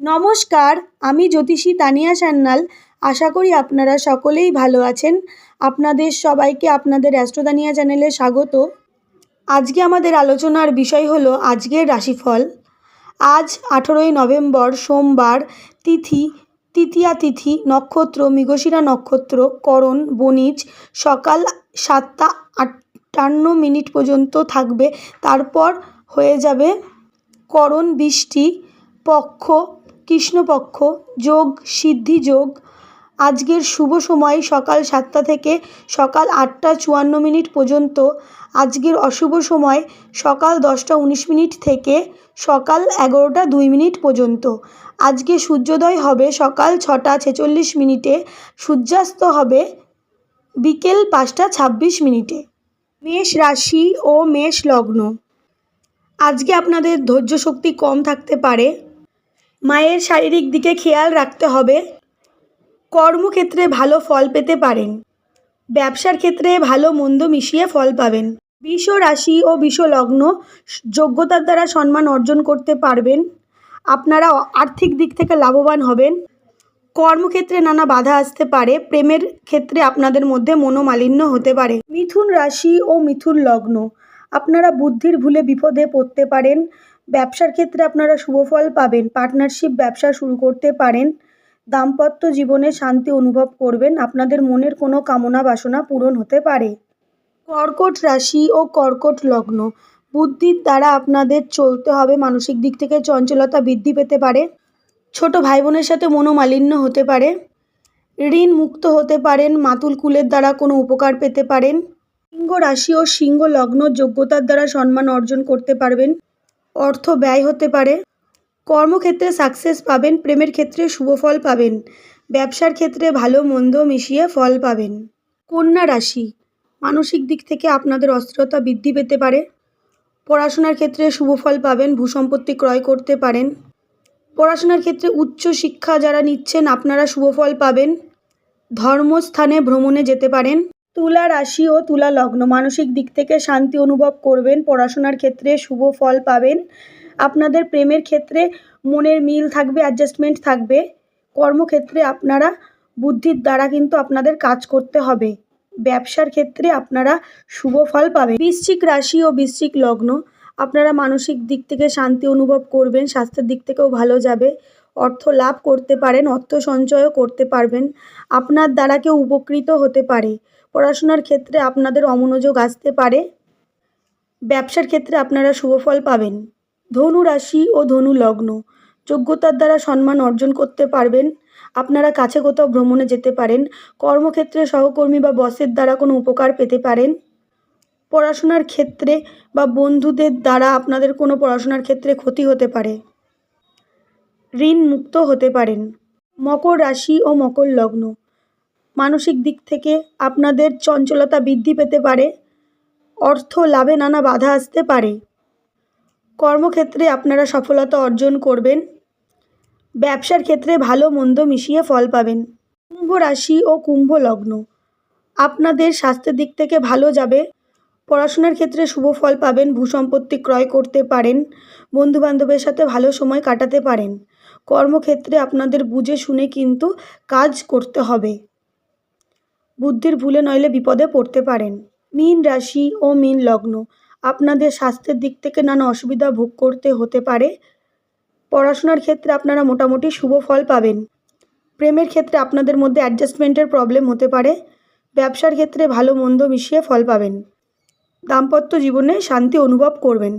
নমস্কার, আমি জ্যোতিষী তানিয়া সান্যাল। আশা করি আপনারা সকলেই ভালো আছেন। আপনাদের সবাইকে আপনাদের অ্যাস্ট্রো তানিয়া চ্যানেলে স্বাগত। আজকে আমাদের আলোচনার বিষয় হলো আজকের রাশিফল। আজ 18ই নভেম্বর সোমবার, তিথি তৃতীয়া তিথি, নক্ষত্র মৃগশিরা নক্ষত্র, করণ বণিজ, সকাল 7টা 58 পর্যন্ত থাকবে। তারপর হয়ে যাবে করণ বৃষ্টি, পক্ষ কৃষ্ণপক্ষ, যোগ সিদ্ধি যোগ। আজকের শুভ সময় সকাল 7টা থেকে সকাল 8টা 54 পর্যন্ত। আজকের অশুভ সময় সকাল 10টা 19 থেকে সকাল 11টা 2 পর্যন্ত। আজকে সূর্যোদয় হবে সকাল 6টা 46, সূর্যাস্ত হবে বিকেল 5টা 26। মেষ রাশি ও মেষ লগ্ন, আজকে আপনাদের ধৈর্য শক্তি কম থাকতে পারে। মায়ের শারীরিক দিকে খেয়াল রাখতে হবে। কর্মক্ষেত্রে ভালো ফল পেতে পারেন। ব্যবসার ক্ষেত্রে ভালো মন্দ মিশিয়ে ফল পাবেন। বৃষ রাশি ও বৃষ লগ্ন, যোগ্যতার দ্বারা সম্মান অর্জন করতে পারবেন। আপনারা আর্থিক দিক থেকে লাভবান হবেন। কর্মক্ষেত্রে নানা বাধা আসতে পারে। প্রেমের ক্ষেত্রে আপনাদের মধ্যে মনোমালিন্য হতে পারে। মিথুন রাশি ও মিথুন লগ্ন, আপনারা বুদ্ধির ভুলে বিপদে পড়তে পারেন। ব্যবসার ক্ষেত্রে আপনারা শুভ ফল পাবেন। পার্টনারশিপ ব্যবসা শুরু করতে পারেন। দাম্পত্য জীবনে শান্তি অনুভব করবেন। আপনাদের মনের কোনো কামনা বাসনা পূরণ হতে পারে। কর্কট রাশি ও কর্কট লগ্ন, বুদ্ধির দ্বারা আপনাদের চলতে হবে। মানসিক দিক থেকে চঞ্চলতা বৃদ্ধি পেতে পারে। ছোট ভাই বোনের সাথে মনোমালিন্য হতে পারে। ঋণ মুক্ত হতে পারেন। মাতুল কুলের দ্বারা কোনো উপকার পেতে পারেন। সিংহ রাশি ও সিংহ লগ্ন, যোগ্যতার দ্বারা সম্মান অর্জন করতে পারবেন। অর্থ ব্যয় হতে পারে। কর্মক্ষেত্রে সাকসেস পাবেন। প্রেমের ক্ষেত্রে শুভ ফল পাবেন। ব্যবসার ক্ষেত্রে ভালো মন্দ মিশিয়ে ফল পাবেন। কন্যা রাশি, মানসিক দিক থেকে আপনাদের অস্থিরতা বৃদ্ধি পেতে পারে। পড়াশোনার ক্ষেত্রে শুভ ফল পাবেন। ভূসম্পত্তি ক্রয় করতে পারেন। পড়াশোনার ক্ষেত্রে উচ্চ শিক্ষা যারা নিচ্ছেন আপনারা শুভ ফল পাবেন। ধর্মস্থানে ভ্রমণে যেতে পারেন। তুলা রাশি ও তুলা লগ্ন, মানসিক দিক থেকে শান্তি অনুভব করবেন। পড়াশোনার ক্ষেত্রে শুভ ফল পাবেন। আপনাদের প্রেমের ক্ষেত্রে মনের মিল থাকবে, অ্যাডজাস্টমেন্ট থাকবে। কর্মক্ষেত্রে আপনারা বুদ্ধির দ্বারা কিন্তু আপনাদের কাজ করতে হবে। ব্যবসার ক্ষেত্রে আপনারা শুভ ফল পাবেন। বৃশ্চিক রাশি ও বৃশ্চিক লগ্ন, আপনারা মানসিক দিক থেকে শান্তি অনুভব করবেন। স্বাস্থ্যের দিক থেকেও ভালো যাবে। অর্থ লাভ করতে পারেন। অর্থ সঞ্চয়ও করতে পারবেন। আপনার দ্বারা কেউ উপকৃত হতে পারে। পড়াশোনার ক্ষেত্রে আপনাদের অমনোযোগ আসতে পারে। ব্যবসার ক্ষেত্রে আপনারা শুভ ফল পাবেন। ধনু রাশি ও ধনু লগ্ন, যোগ্যতার দ্বারা সম্মান অর্জন করতে পারবেন। আপনারা কাছে কোথাও ভ্রমণে যেতে পারেন। কর্মক্ষেত্রে সহকর্মী বা বসের দ্বারা কোনো উপকার পেতে পারেন। পড়াশোনার ক্ষেত্রে বা বন্ধুদের দ্বারা আপনাদের কোনো পড়াশোনার ক্ষেত্রে ক্ষতি হতে পারে। ঋণ মুক্ত হতে পারেন। মকর রাশি ও মকর লগ্ন, মানসিক দিক থেকে আপনাদের চঞ্চলতা বৃদ্ধি পেতে পারে। অর্থ লাভে নানা বাধা আসতে পারে। কর্মক্ষেত্রে আপনারা সফলতা অর্জন করবেন। ব্যবসার ক্ষেত্রে ভালো মন্দ মিশিয়ে ফল পাবেন। কুম্ভ রাশি ও কুম্ভ লগ্ন, আপনাদের স্বাস্থ্যের দিক থেকে ভালো যাবে। পড়াশোনার ক্ষেত্রে শুভ ফল পাবেন। ভূসম্পত্তি ক্রয় করতে পারেন। বন্ধুবান্ধবের সাথে ভালো সময় কাটাতে পারেন। কর্মক্ষেত্রে আপনাদের বুঝে শুনে কিন্তু কাজ করতে হবে। বুদ্ধির ভুলে নইলে বিপদে পড়তে পারেন। মীন রাশি ও মীন লগ্ন, আপনাদের স্বাস্থ্যের দিক থেকে নানা অসুবিধা ভোগ করতে হতে পারে। পড়াশোনার ক্ষেত্রে আপনারা মোটামুটি শুভ ফল পাবেন। প্রেমের ক্ষেত্রে আপনাদের মধ্যে অ্যাডজাস্টমেন্টের প্রবলেম হতে পারে। ব্যবসার ক্ষেত্রে ভালো মন্দ মিশিয়ে ফল পাবেন। দাম্পত্য জীবনে শান্তি অনুভব করবেন।